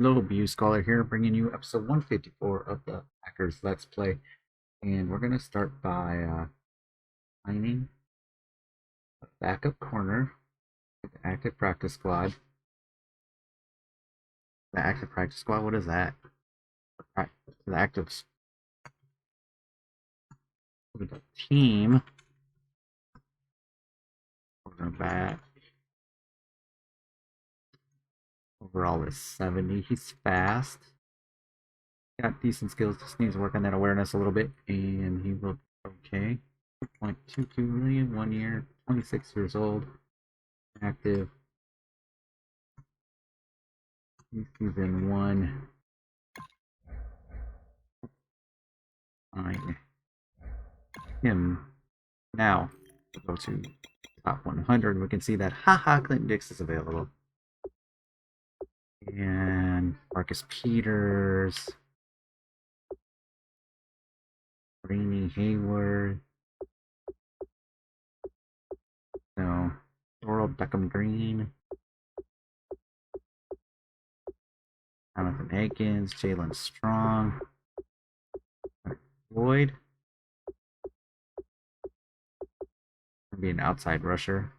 Hello, Bu Scholar here, bringing you episode 154 of the Packers Let's Play. And we're going to start by finding a backup corner with the active practice squad. The active practice squad, what is that? The active with the team. Quarterback. Overall is 70. He's fast. Got decent skills, just needs to work on that awareness a little bit, and he looked okay. 2.22 million, 1 year, 26 years old, active. Season 1. Fine. Him. Now, go to top 100. We can see that, haha, Clinton Dix is available. And Marcus Peters. Rainey Hayward. No. Doral Beckham Green. Jonathan Aikens. Jalen Strong. Lloyd. Be an outside rusher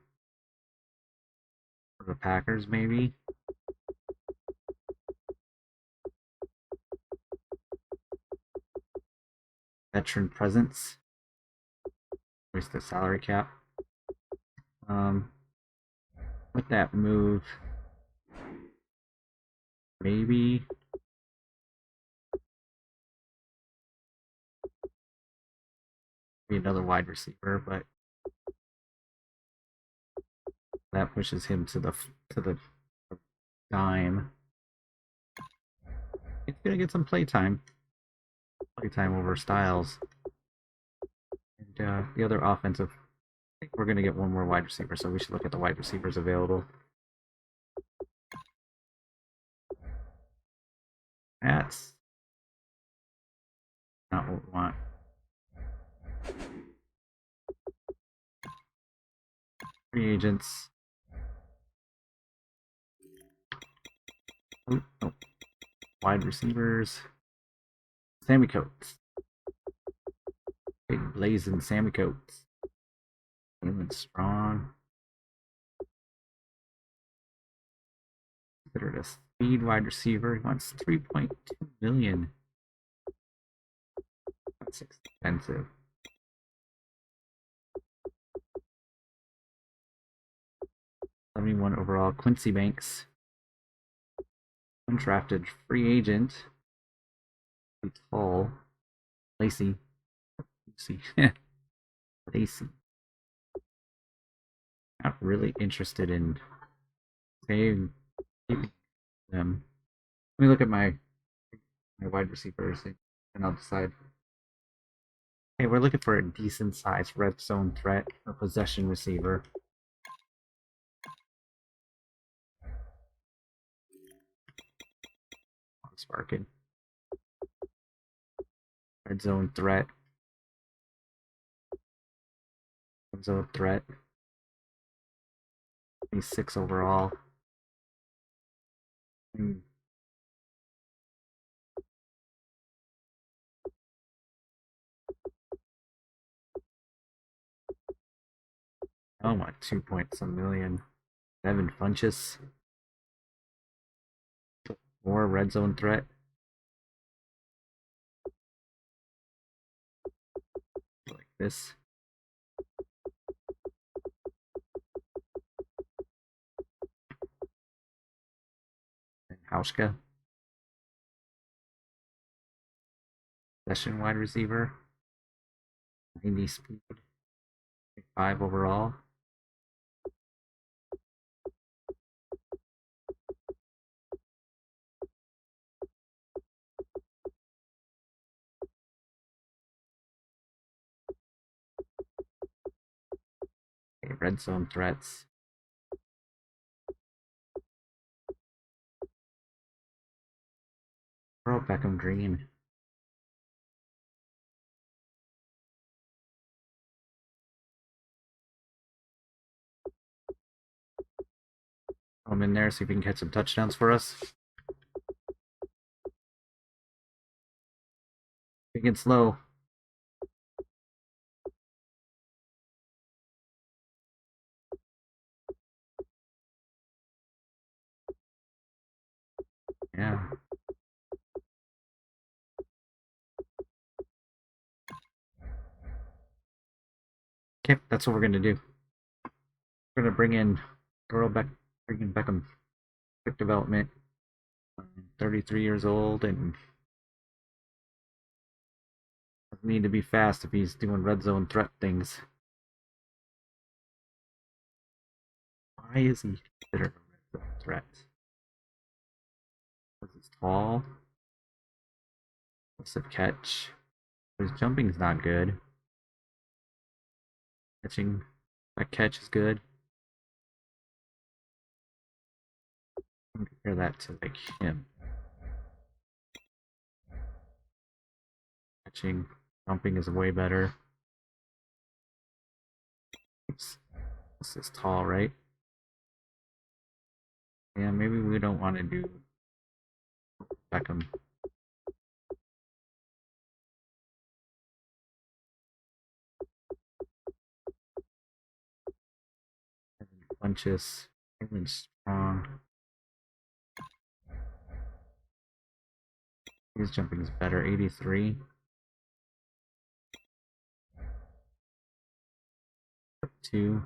for the Packers, maybe. Veteran presence. Where's the salary cap? With that move, maybe another wide receiver, but that pushes him to the dime. He's gonna get some playtime over Styles. And the other offensive, I think we're gonna get one more wide receiver, so we should look at the wide receivers available. That's not what we want. Free agents. Oh. Wide receivers. Sammy Coates. Big blazing Sammy Coates. Jalen Strong. Considered a speed wide receiver. He wants 3.2 million. That's expensive. 71 overall. Quincy Banks. Undrafted free agent. Tall. Lacey. Lacey. Not really interested in keeping them. Let me look at my wide receivers and I'll decide. Hey, we're looking for a decent sized red zone threat or possession receiver. Sparking. Red zone threat. Red zone threat. 26 overall. Oh my, 2 point some million. Devin Funchess. More red zone threat. Like this. And Hauschka. Possession wide receiver. 90 speed. 5 overall. Okay, red zone threats. Earl Beckham Green. I'm in there, see if we can catch some touchdowns for us. Big and slow. Yeah. Okay, that's what we're gonna do. We're gonna bring in bring in Beckham, quick development. 33 years old and doesn't need to be fast if he's doing red zone threat things. Why is he considered a red zone threat? Because he's tall, aggressive catch. His jumping's not good. Catching, that catch is good. Compare that to like him. Catching, jumping is way better. Oops. This is tall, right? Yeah, maybe we don't want to do Beckham. Bunches, even strong. His jumping is better, 83. 2.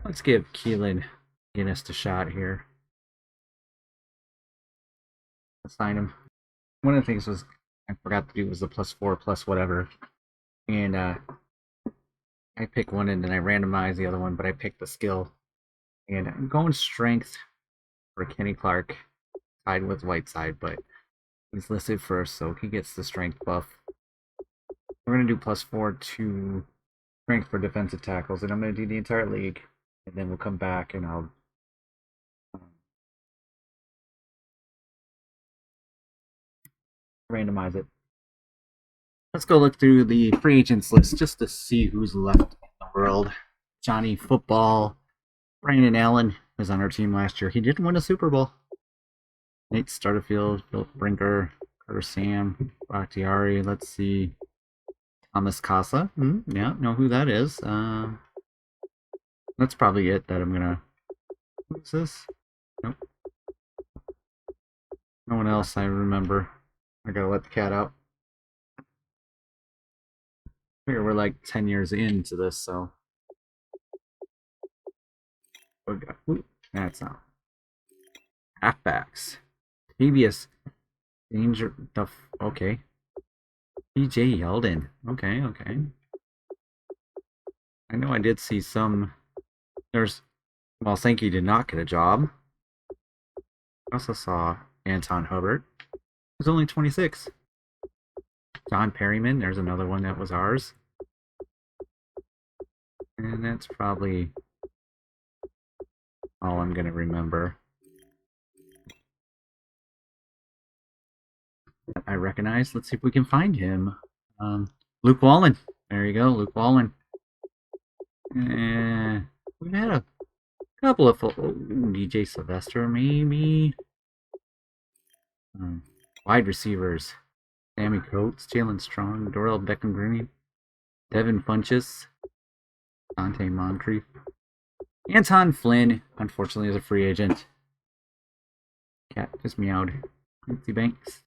Let's give Keelan Guinness a shot here. Let's sign him. One of the things was I forgot to do was the +4 plus whatever, and I pick one and then I randomize the other one, but I picked the skill, and I'm going strength for Kenny Clark, tied with Whiteside, but he's listed first, so he gets the strength buff. We're gonna do +4 to strength for defensive tackles, and I'm gonna do the entire league, and then we'll come back and I'll randomize it. Let's go look through the free agents list just to see who's left in the world. Johnny Football, Brandon Allen was on our team last year. He did win a Super Bowl. Nate Starterfield, Philip Brinker, Carter Sam, Bakhtiari. Let's see. Thomas Casa. Yeah, know who that is. That's probably it that I'm gonna. Who's this? Nope. No one else I remember. I gotta let the cat out. I figure we're like 10 years into this, so. That's not. Halfbacks. Previous danger. Okay. PJ Yeldon. Okay. I know I did see some. Well, Sankey did not get a job. I also saw Anton Hubbard. He was only 26. John Perryman. There's another one that was ours. And that's probably all I'm going to remember. I recognize. Let's see if we can find him. Luke Wallen. There you go, Luke Wallen. We've had a couple of DJ Sylvester, maybe. Wide receivers. Sammy Coates, Jalen Strong, Dorrell Beckham Green, Devin Funchess, Dante Moncrief. Anton Flynn, unfortunately, is a free agent. Cat just meowed. Quincy Banks.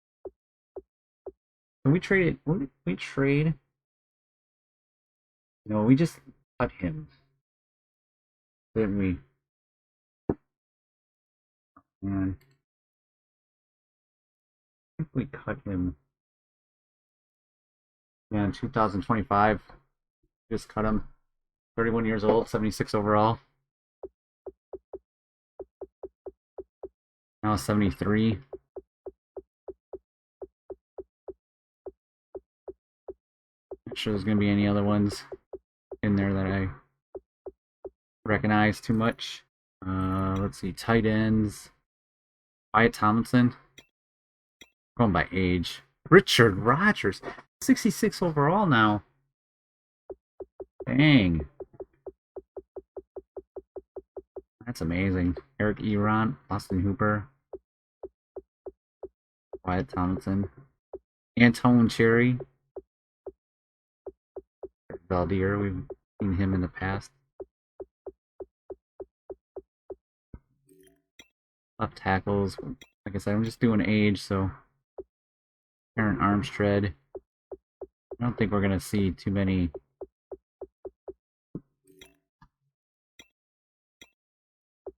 Can we trade it? What did we trade? No, we just cut him. Didn't we? Man. I think we cut him. Yeah, in 2025. Just cut him. 31 years old, 76 overall. Now 73. Not sure there's going to be any other ones in there that I recognize too much. Let's see, tight ends. Wyatt Tomlinson. Going by age. Richard Rodgers, 66 overall now. Dang. That's amazing. Eric Eron, Austin Hooper, Wyatt Tomlinson, Antone Cherry, Valdir. We've seen him in the past. Left tackles. Like I said, I'm just doing age, so Aaron Armstead. I don't think we're gonna see too many.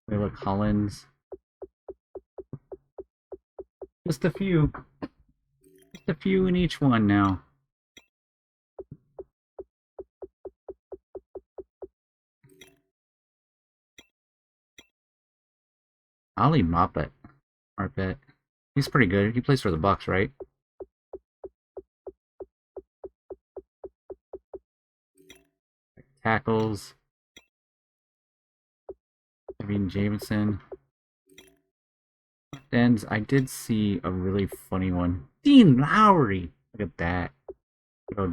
Willa Collins. Just a few. Just a few in each one now. Ali Marpet. He's pretty good. He plays for the Bucks, right? Tackles. Kevin Jameson. Ends. I did see a really funny one. Dean Lowry. Look at that.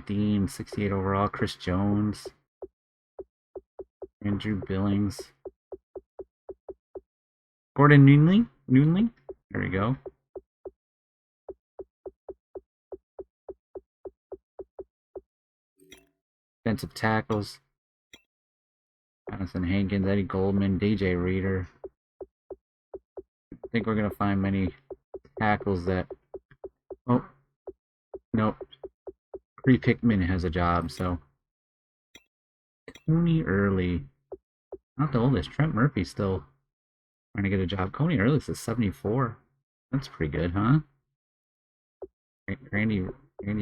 Dean, 68 overall. Chris Jones. Andrew Billings. Gordon Noonley. There we go. Defensive tackles. Jonathan Hankins, Eddie Goldman, DJ Reader. I think we're going to find many tackles that... Oh, nope. Cree Pickman has a job, so... Coney Early. Not the oldest. Trent Murphy still trying to get a job. Coney Early's at 74. That's pretty good, huh? Randy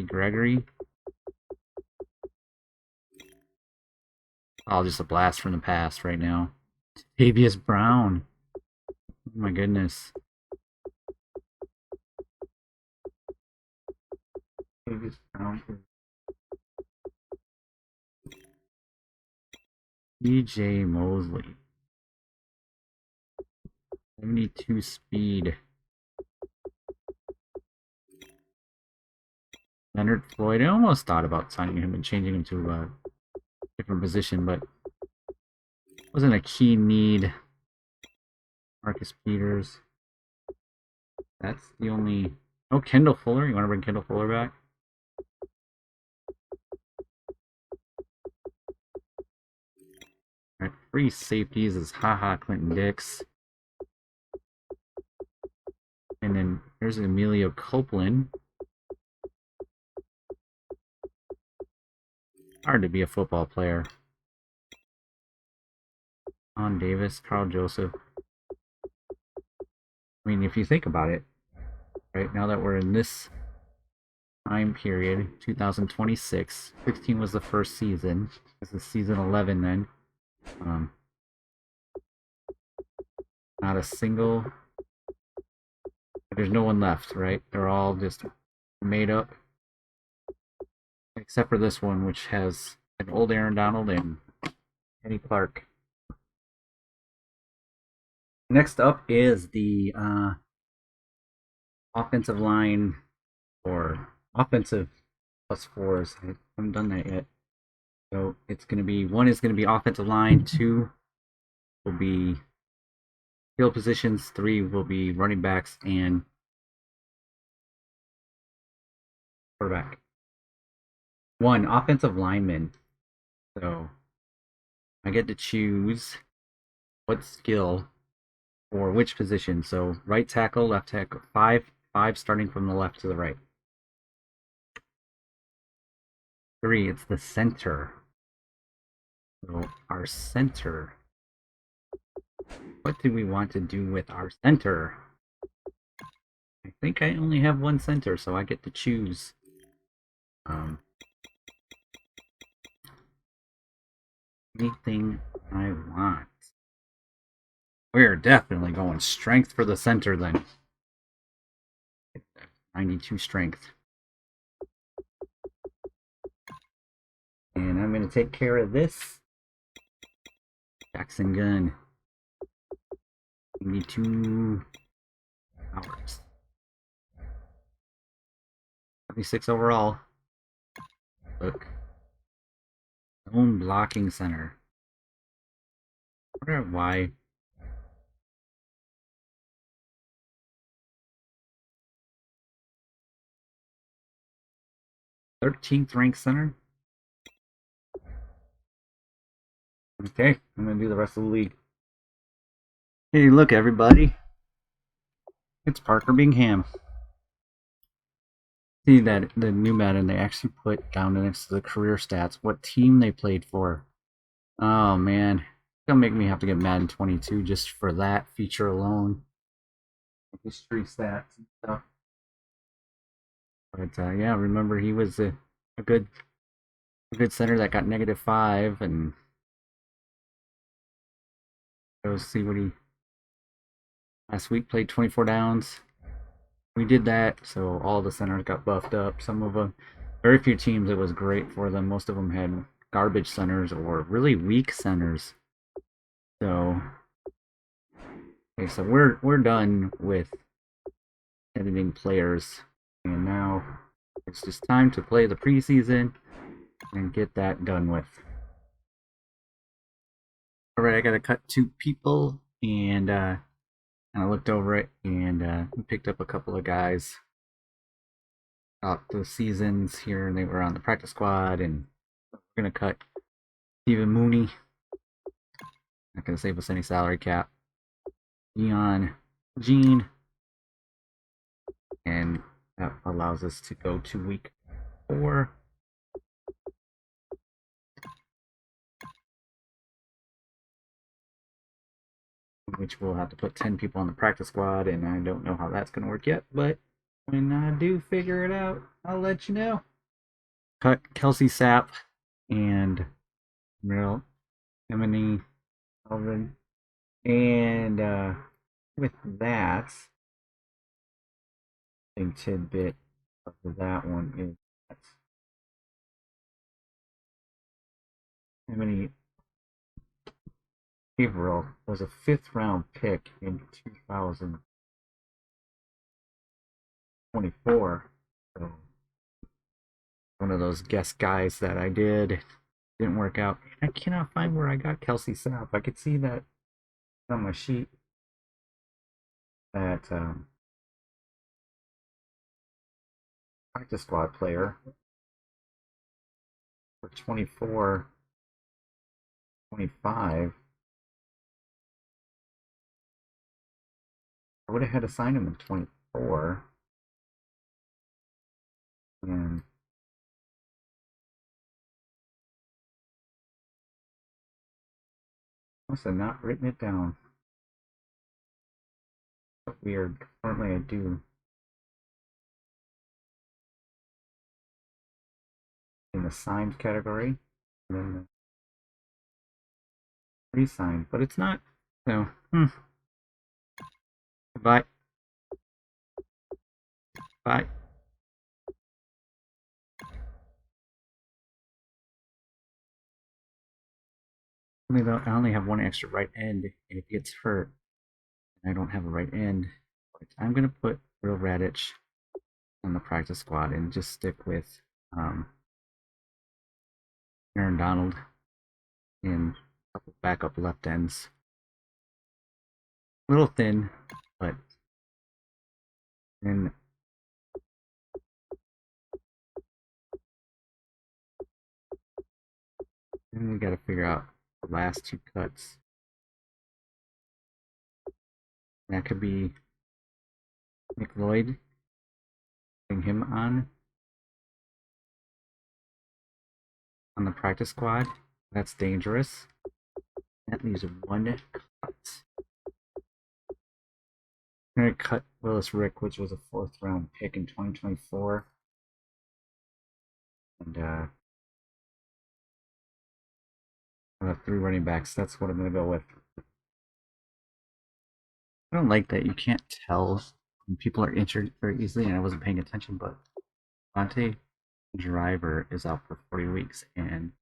Gregory. Oh, just a blast from the past right now. Tavius Brown. Oh my goodness. Tavius Brown. DJ Mosley. 72 speed. Leonard Floyd. I almost thought about signing him and changing him to a different position, but wasn't a key need. Marcus Peters. That's the only... Oh, Kendall Fuller. You want to bring Kendall Fuller back? Alright, free safeties is haha Clinton Dix. And then there's Emilio Copeland. Hard to be a football player. On Davis, Carl Joseph. I mean, if you think about it, right now that we're in this time period, 2026, 16 was the first season. This is season 11 then. Not a single... There's no one left, right? They're all just made up. Except for this one, which has an old Aaron Donald and Kenny Clark. Next up is the offensive line, or offensive plus fours. I haven't done that yet. So it's going to be, one is going to be offensive line, two will be field positions, three will be running backs and quarterback. One, offensive lineman. So I get to choose what skill or which position. So right tackle, left tackle, five starting from the left to the right. Three, it's the center. So our center. What do we want to do with our center? I think I only have one center, so I get to choose. Anything I want. We're definitely going strength for the center then. 92 strength. And I'm going to take care of this. Jackson Gunn. 92 hours. 76 overall. Look. Own blocking center. I wonder why. 13th ranked center. Okay, I'm gonna do the rest of the league. Hey, look, everybody. It's Parker Bingham. See that the new Madden, they actually put down next to the career stats what team they played for. Oh man, it's gonna make me have to get Madden 22 just for that feature alone. History stats and stuff. But yeah, remember he was a good center that got -5, and go see what he last week played 24 downs. We did that, so all the centers got buffed up. Some of them, very few teams, it was great for them. Most of them had garbage centers or really weak centers. So, okay, so we're done with editing players, and now it's just time to play the preseason and get that done with. All right, I gotta cut 2 people, and I looked over it and picked up a couple of guys out the seasons here, and they were on the practice squad, and we're gonna cut Stephen Mooney. Not gonna save us any salary cap. Dion Gene, and that allows us to go to week 4. Which we'll have to put 10 people on the practice squad, and I don't know how that's gonna work yet, but when I do figure it out, I'll let you know. Cut Kelsey Sapp and Merrill Emily Alvin. And with that, a tidbit of that one is that Emily Averill was a 5th round pick in 2024. So one of those guest guys that I didn't work out. I cannot find where I got Kelsey Sapp. I could see that on my sheet that practice squad player for 24-25. I would have had to sign him in 24. And must have not written it down. But weird. Normally I do. In the signed category. And then the re-signed. But it's not. So, Goodbye. Bye. I only have one extra right end. And if it gets hurt, I don't have a right end. But I'm going to put Will Radich on the practice squad and just stick with Aaron Donald and a couple backup left ends. A little thin, but then we got to figure out the last 2 cuts. That could be Nick Lloyd, putting him on the practice squad. That's dangerous. That leaves 1 cut. I'm going to cut Willis Rick, which was a 4th round pick in 2024. And I have 3 running backs. That's what I'm going to go with. I don't like that you can't tell when people are injured very easily, and I wasn't paying attention, but Monte Driver is out for 40 weeks, and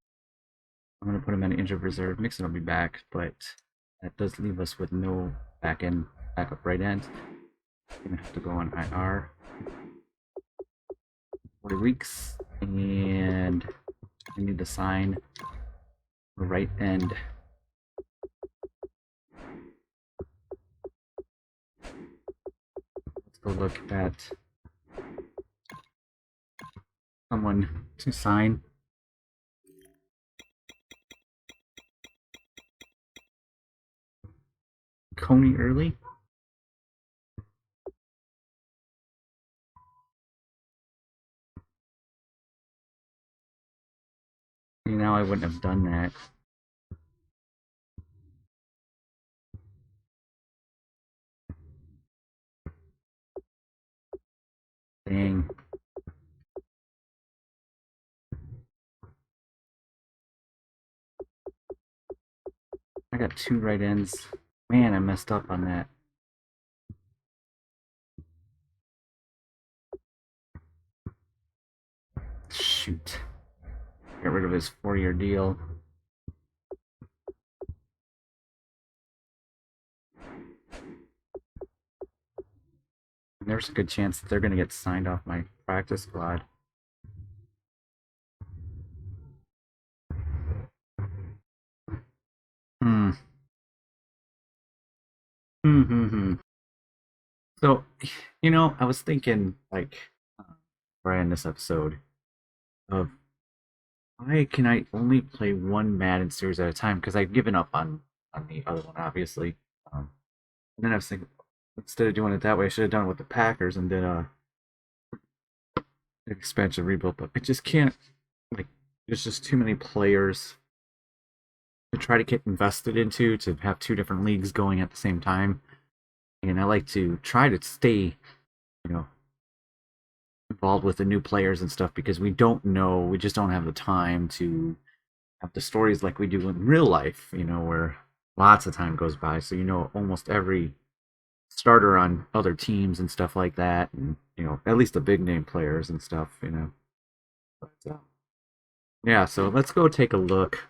I'm going to put him in injured reserve. Mixon will be back, but that does leave us with no backup right end. I'm going to have to go on IR. 40 weeks, and I need to sign right end. Let's go look at someone to sign. Coney early. Now I wouldn't have done that. Dang. I got 2 right ends. Man, I messed up on that. Shoot. Get rid of his 4-year deal. And there's a good chance that they're going to get signed off my practice squad. Hmm. Hmm. So, I was thinking, like, before I end this episode, of why can I only play one Madden series at a time? Because I've given up on the other one, obviously. And then I was thinking, instead of doing it that way, I should have done it with the Packers and did a expansion rebuild. But I just can't. Like, there's just too many players to try to get invested into to have 2 different leagues going at the same time. And I like to try to stay, you know, involved with the new players and stuff because we don't know, we just don't have the time to have the stories like we do in real life, where lots of time goes by. So, almost every starter on other teams and stuff like that. And, at least the big name players and stuff. But, yeah, so let's go take a look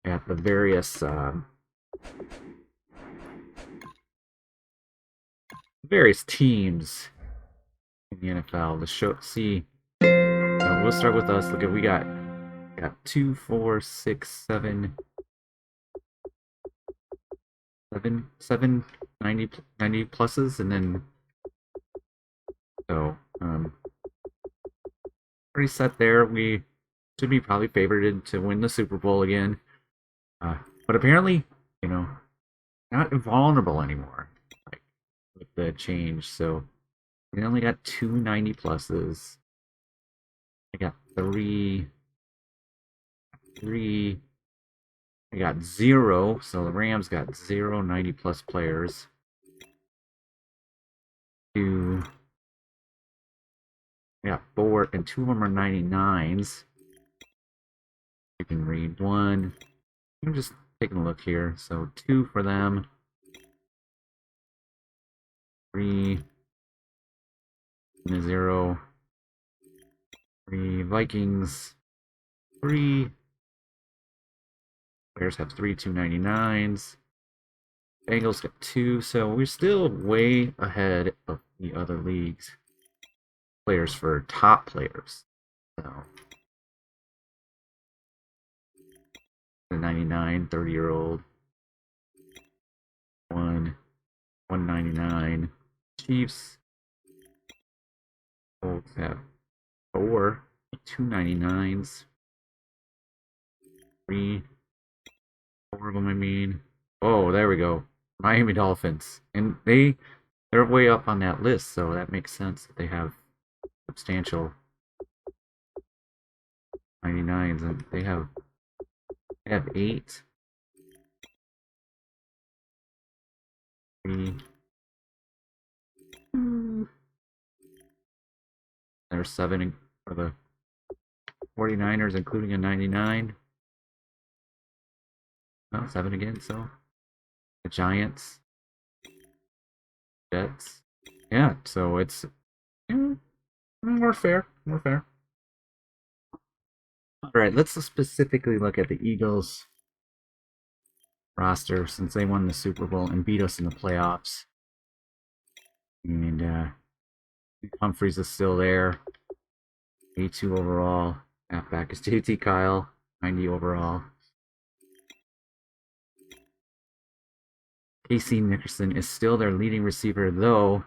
at the various teams in the NFL to see. We'll start with us. Look at we got 2, 4, 6, 7, 90 pluses, and then so pretty set there. We should be probably favored to win the Super Bowl again, but apparently, not invulnerable anymore. Like with the change, so we only got 2 90 pluses. I got three. I got 0, so the Rams got 0 90 plus players. 2. I got 4, and 2 of them are 99s. You can read 1. I'm just taking a look here. So 2 for them. 3. And a 0. 3 Vikings. 3. Bears have 3 299s. Bengals got 2, so we're still way ahead of the other leagues. Players for top players. So the 99, 30-year-old. 199. Chiefs. Colts have 4 299s. 3. 4 of them, I mean. Oh, there we go. Miami Dolphins. And they're way up on that list, so that makes sense that they have substantial 99s, and they have 8. 3. There's 7 for the 49ers, including a 99. No, 7 again, so the Giants, Jets. Yeah, so it's more fair. More fair. All right, let's specifically look at the Eagles roster since they won the Super Bowl and beat us in the playoffs. And Humphreys is still there. 82 overall. Halfback is JT Kyle, 90 overall. Casey Nickerson is still their leading receiver, though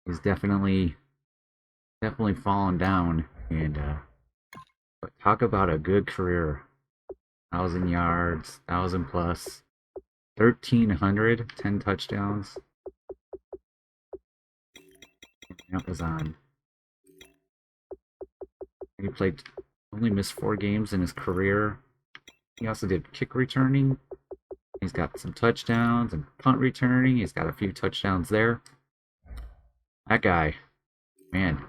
he's definitely fallen down. And but talk about a good career: 1,000 yards, 1,000 plus, 1,300, 10 touchdowns. That was on. He played only missed 4 games in his career. He also did kick returning. He's got some touchdowns and punt returning. He's got a few touchdowns there. That guy, man.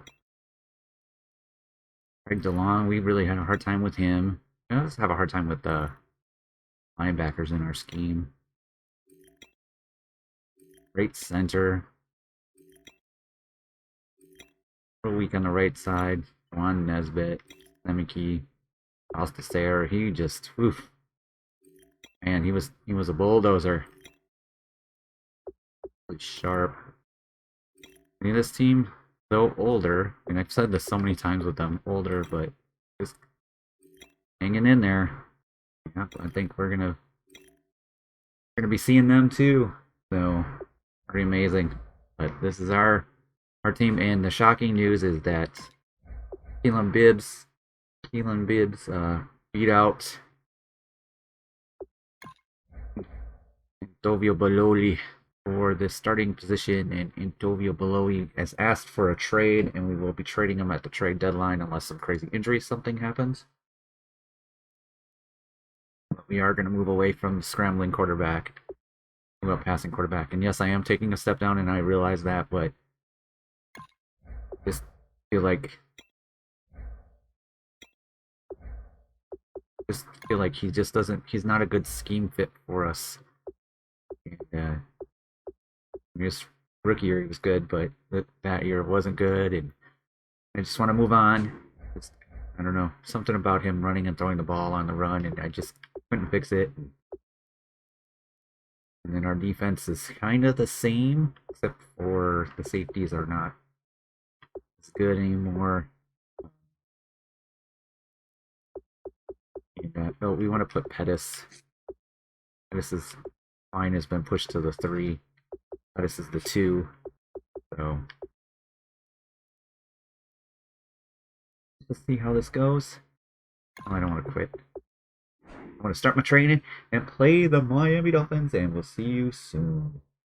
Greg DeLong, we really had a hard time with him. We also have a hard time with the linebackers in our scheme. Right center. Real weak on the right side. Juan Nesbitt, Nemeke, Alstair. He just, oof. Man, he was a bulldozer. Really sharp. I mean, this team, though older, and I've said this so many times with them, older, but just hanging in there. Yeah, I think we're gonna be seeing them too. So pretty amazing. But this is our team, and the shocking news is that Keelan Bibbs beat out Antovio Baloli for the starting position, and Antovio Baloli has asked for a trade, and we will be trading him at the trade deadline unless some crazy injury something happens. But we are going to move away from scrambling quarterback, move up passing quarterback. And yes, I am taking a step down, and I realize that, but just feel like he just doesn't. He's not a good scheme fit for us. And, his rookie year he was good, but that year wasn't good, and I just want to move on. I don't know, something about him running and throwing the ball on the run, and I just couldn't fix it. And then our defense is kind of the same, except for the safeties are not as good anymore. And, we want to put Pettis. Pettis' line has been pushed to the 3. Pettis is the 2. So let's see how this goes. Oh, I don't want to quit. I want to start my training and play the Miami Dolphins, and we'll see you soon.